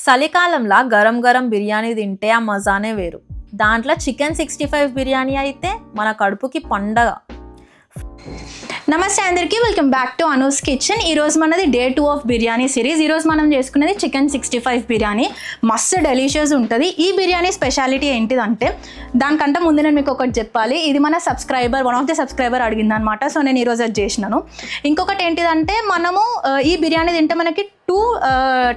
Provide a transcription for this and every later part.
చలికాలంలో గరం గరం బిర్యానీ తింటే ఆ మజానే వేరు. దాంట్లో చికెన్ 65 బిర్యానీ అయితే మన కడుపుకి పండగ. నమస్తే అందరికీ, welcome back to Anu's kitchen. ఈరోజు మనది డే 2 ఆఫ్ బిర్యానీ సిరీస్. ఈరోజు మనం చేసుకునేది చికెన్ 65 బిర్యానీ. మస్తు డెలిషియస్ ఉంటుంది. ఈ బిర్యానీ స్పెషాలిటీ ఏంటిదంటే, దానికంటే ముందు నేను మీకు ఒకటి చెప్పాలి. ఇది మన వన్ ఆఫ్ ది సబ్స్క్రైబర్ అడిగింది అనమాట. సో నేను ఈరోజు అది చేసినాను. ఇంకొకటి ఏంటిదంటే, మనము ఈ బిర్యానీ తింటే మనకి 2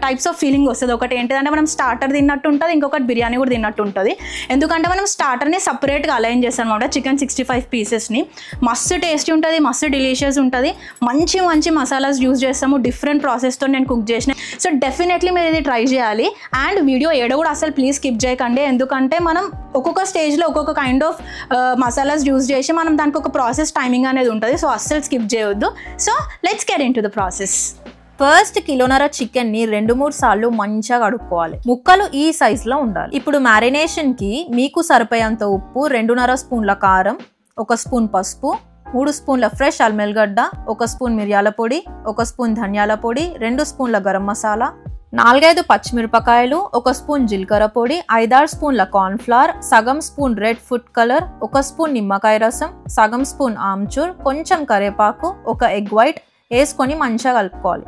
టైప్స్ ఆఫ్ ఫీలింగ్ వస్తుంది. ఒకటి ఏంటిదంటే మనం స్టార్టర్ తిన్నట్టు ఉంటుంది, ఇంకొకటి బిర్యానీ కూడా తిన్నట్టు ఉంటుంది. ఎందుకంటే మనం స్టార్టర్ని సపరేట్గా అలైన్ చేస్తాం అనమాట. చికెన్ 65 పీసెస్ని మస్తు టేస్టీ ఉంటుంది, మస్తు డెలిషియస్ ఉంటుంది. మంచి మంచి మసాలాస్ యూజ్ చేస్తాము. డిఫరెంట్ ప్రాసెస్తో నేను కుక్ చేసిన. సో డెఫినెట్లీ మీరు ఇది ట్రై చేయాలి. అండ్ వీడియో ఏడో కూడా అసలు ప్లీజ్ స్కిప్ చేయకండి. ఎందుకంటే మనం ఒక్కొక్క స్టేజ్లో ఒక్కొక్క కైండ్ ఆఫ్ మసాలాస్ యూజ్ చేసి మనం దానికి ఒక ప్రాసెస్ టైమింగ్ అనేది ఉంటుంది. సో అస్సలు స్కిప్ చేయొద్దు. So let's get into the process. First కిలోన్నర చికెన్ ని 2-3 సార్లు మంచిగా కడుక్కోవాలి. ముక్కలు ఈ సైజులో ఉండాలి. ఇప్పుడు మ్యారినేషన్ కి మీకు సరిపోయేంత ఉప్పు, 2.5 స్పూన్ల కారం, 1 స్పూన్ పసుపు, 3 స్పూన్ల ఫ్రెష్ అల్మెల్గడ్డ, 1 స్పూన్ మిరియాల పొడి, 1 స్పూన్ ధనియాల పొడి, 2 స్పూన్ల గరం మసాలా, 4-5 పచ్చిమిరపకాయలు, 1 స్పూన్ జీలకర్ర పొడి, 5-6 స్పూన్ల కార్న్ ఫ్లవర్, సగం spoon red food colour, 1 spoon నిమ్మకాయ రసం, సగం స్పూన్ ఆమ్చూర్, కొంచెం కరివేపాకు, 1 ఎగ్ వైట్ వేసుకొని మంచిగా కలుపుకోవాలి.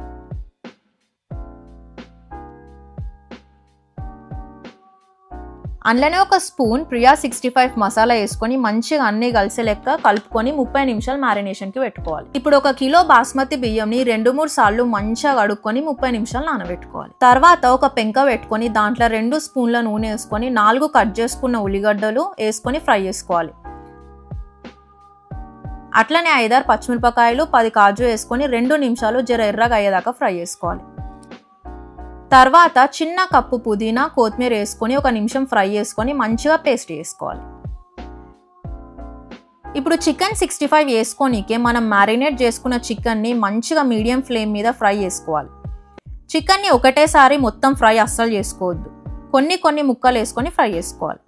అందులోనే 1 స్పూన్ ప్రియా 65 మసాలా వేసుకొని మంచిగా అన్ని కలిసే లెక్క కలుపుకొని 30 నిమిషాలు మ్యారినేషన్కి పెట్టుకోవాలి. ఇప్పుడు 1 కిలో బాస్మతి బియ్యంని 2-3 సార్లు మంచిగా కడుక్కొని 30 నిమిషాలు నానబెట్టుకోవాలి. తర్వాత ఒక పెంక పెట్టుకొని దాంట్లో 2 స్పూన్ల నూనె వేసుకొని 4 కట్ చేసుకున్న ఉల్లిగడ్డలు వేసుకొని ఫ్రై చేసుకోవాలి. అట్లనే 5-6 పచ్చిమిరపకాయలు, 10 కాజు వేసుకొని 2 నిమిషాలు జర ఎర్రగా అయ్యేదాకా ఫ్రై చేసుకోవాలి. తర్వాత చిన్న కప్పు పుదీనా, కొత్తిమీర వేసుకొని 1 నిమిషం ఫ్రై చేసుకొని మంచిగా పేస్ట్ చేసుకోవాలి. ఇప్పుడు చికెన్ 65 వేసుకోనికే మనం మ్యారినేట్ చేసుకున్న చికెన్ని మంచిగా మీడియం ఫ్లేమ్ మీద ఫ్రై చేసుకోవాలి. చికెన్ని ఒకటేసారి మొత్తం ఫ్రై అస్సలు చేసుకోవద్దు. కొన్ని ముక్కలు వేసుకొని ఫ్రై చేసుకోవాలి.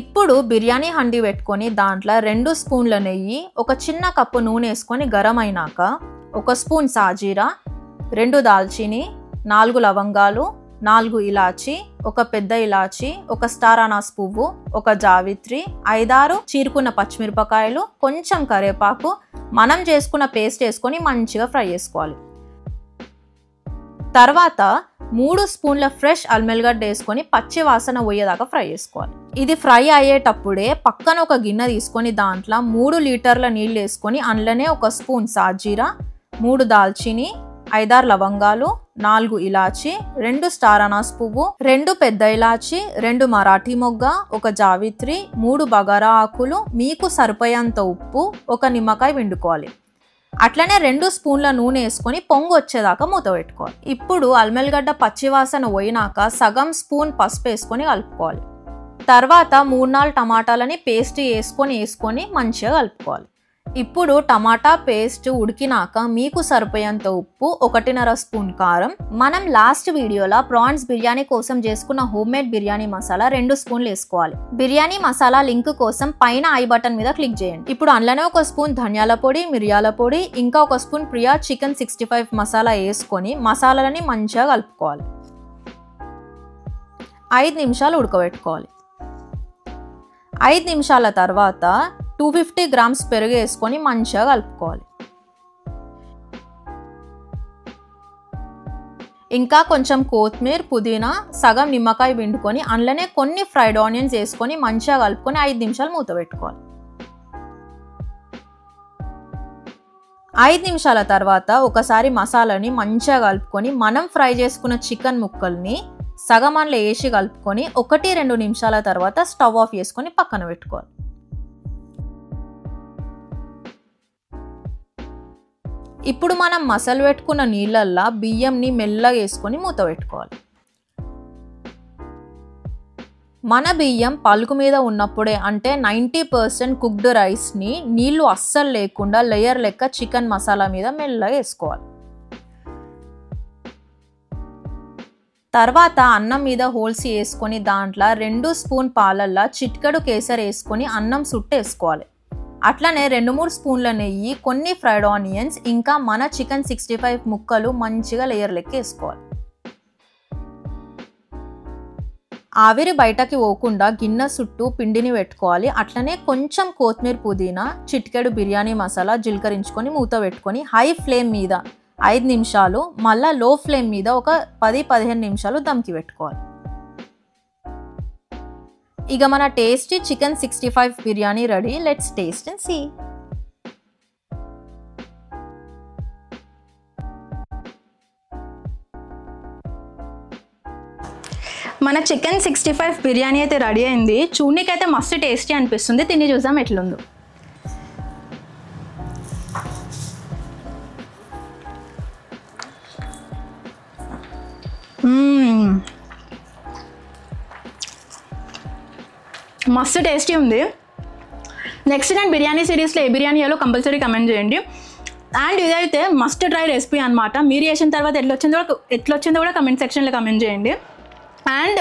ఇప్పుడు బిర్యానీ హండి పెట్టుకొని దాంట్లో 2 స్పూన్ల నెయ్యి, 1 చిన్న కప్పు నూనె వేసుకొని గరం అయినాక 1 స్పూన్ సాజీరా, 2 దాల్చిని, 4 లవంగాలు, 4 ఇలాచి, 1 పెద్ద ఇలాచి, 1 స్టార్ అనాస్ పువ్వు, 1 జావిత్రి, 5-6 చీరుకున్న పచ్చిమిరపకాయలు, కొంచెం కరివేపాకు, మనం చేసుకున్న పేస్ట్ వేసుకొని మంచిగా ఫ్రై చేసుకోవాలి. తర్వాత 3 స్పూన్ల ఫ్రెష్ అల్మెల్గడ్డ వేసుకొని పచ్చి వాసన పోయేదాకా ఫ్రై చేసుకోవాలి. ఇది ఫ్రై అయ్యేటప్పుడే పక్కన ఒక గిన్నె తీసుకొని దాంట్లో 3 లీటర్ల నీళ్ళు వేసుకొని అందులోనే 1 స్పూన్ సాజీరా, 3 దాల్చిని, 5-6 లవంగాలు, 4 ఇలాచి, 2 స్టార్ అనాస్ పువ్వు, 2 పెద్ద ఇలాచి, 2 మరాఠీ మొగ్గ, 1 జావిత్రి, 3 బగారా ఆకులు, మీకు సరిపోయేంత ఉప్పు, 1 నిమ్మకాయ పిండుకోవాలి. అట్లనే 2 స్పూన్ల నూనె వేసుకొని పొంగు వచ్చేదాకా మూత పెట్టుకోవాలి. ఇప్పుడు అల్మెల్గడ్డ పచ్చివాసన పోయినాక సగం స్పూన్ పసుపు వేసుకొని కలుపుకోవాలి. తర్వాత 3-4 టమాటాలని పేస్ట్ వేసుకొని మంచిగా కలుపుకోవాలి. ఇప్పుడు టమాటా పేస్ట్ ఉడికినాక మీకు సరిపోయేంత ఉప్పు, 1.5 స్పూన్ కారం, మనం లాస్ట్ వీడియోలో ప్రాన్స్ బిర్యానీ కోసం చేసుకున్న హోమ్మేడ్ బిర్యానీ మసాలా 2 స్పూన్లు వేసుకోవాలి. బిర్యానీ మసాలా లింక్ కోసం పైన ఐ బటన్ మీద క్లిక్ చేయండి. ఇప్పుడు అందులోనే 1 స్పూన్ ధనియాల పొడి, మిరియాల పొడి, ఇంకా 1 స్పూన్ ప్రియా చికెన్ 65 మసాలా వేసుకొని మసాలాలని మంచిగా కలుపుకోవాలి. 5 నిమిషాలు ఉడకబెట్టుకోవాలి. 5 నిమిషాల తర్వాత 250 గ్రామ్స్ పెరుగు వేసుకొని మంచిగా కలుపుకోవాలి. ఇంకా కొంచెం కొత్తిమీర, పుదీనా, సగం నిమ్మకాయ పిండుకొని అందులోనే కొన్ని ఫ్రైడ్ ఆనియన్స్ వేసుకొని మంచిగా కలుపుకొని 5 నిమిషాలు మూత పెట్టుకోవాలి. 5 నిమిషాల తర్వాత ఒకసారి మసాలాని మంచిగా కలుపుకొని మనం ఫ్రై చేసుకున్న చికెన్ ముక్కల్ని సగం అందులో వేసి కలుపుకొని 1-2 నిమిషాల తర్వాత స్టవ్ ఆఫ్ చేసుకొని పక్కన పెట్టుకోవాలి. ఇప్పుడు మనం మసాలా పెట్టుకున్న నీళ్ళల్లో బియ్యంని మెల్లగా వేసుకొని మూత పెట్టుకోవాలి. మన బియ్యం పలుకు మీద ఉన్నప్పుడే అంటే 90% కుక్డ్ రైస్ని నీళ్లు అస్సలు లేకుండా లేయర్ లెక్క చికెన్ మసాలా మీద మెల్లగా వేసుకోవాలి. తర్వాత అన్నం మీద హోల్స్ వేసుకొని దాంట్లో 2 స్పూన్ పాలల్లో చిటికెడు కేసరి వేసుకొని అన్నం సుట్టేసుకోవాలి. అట్లనే 2-3 స్పూన్ల నెయ్యి, కొన్ని ఫ్రైడ్ ఆనియన్స్, ఇంకా మన చికెన్ 65 ముక్కలు మంచిగా లేయర్ లెక్క వేసుకోవాలి. ఆవిరి బయటకి పోకుండా గిన్నె చుట్టూ పిండిని పెట్టుకోవాలి. అట్లనే కొంచెం కొత్తిమీర, పుదీనా, చిటికెడు బిర్యానీ మసాలా జీలకరించుకొని మూత పెట్టుకొని హై ఫ్లేమ్ మీద 5 నిమిషాలు, మళ్ళీ లో ఫ్లేమ్ మీద ఒక 10-15 నిమిషాలు దమ్కి పెట్టుకోవాలి. ఇక మన tasty chicken 65 biryani ready. Let's taste and see. మన చికెన్ 65 బిర్యానీ అయితే రెడీ అయింది. చూడనీకైతే మస్తు టేస్టీ అనిపిస్తుంది. తిని చూద్దాం ఎట్లుందో. మస్తు టేస్టీ ఉంది. నెక్స్ట్ నేను బిర్యానీ సిరీస్లో ఏ బిర్యానీ చేయాలో కంపల్సరీ కమెంట్ చేయండి. అండ్ ఇదైతే మస్ట్ ట్రై రెసిపీ అనమాట. మీరు చేసిన తర్వాత ఎట్లొచ్చిందో కూడా కమెంట్ సెక్షన్లో కమెంట్ చేయండి. అండ్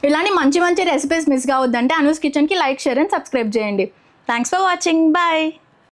ఇలాంటి మంచి మంచి రెసిపీస్ మిస్ కావద్దంటే అనూస్ కిచెన్కి లైక్, షేర్ అండ్ సబ్స్క్రైబ్ చేయండి. Thanks for watching. బాయ్.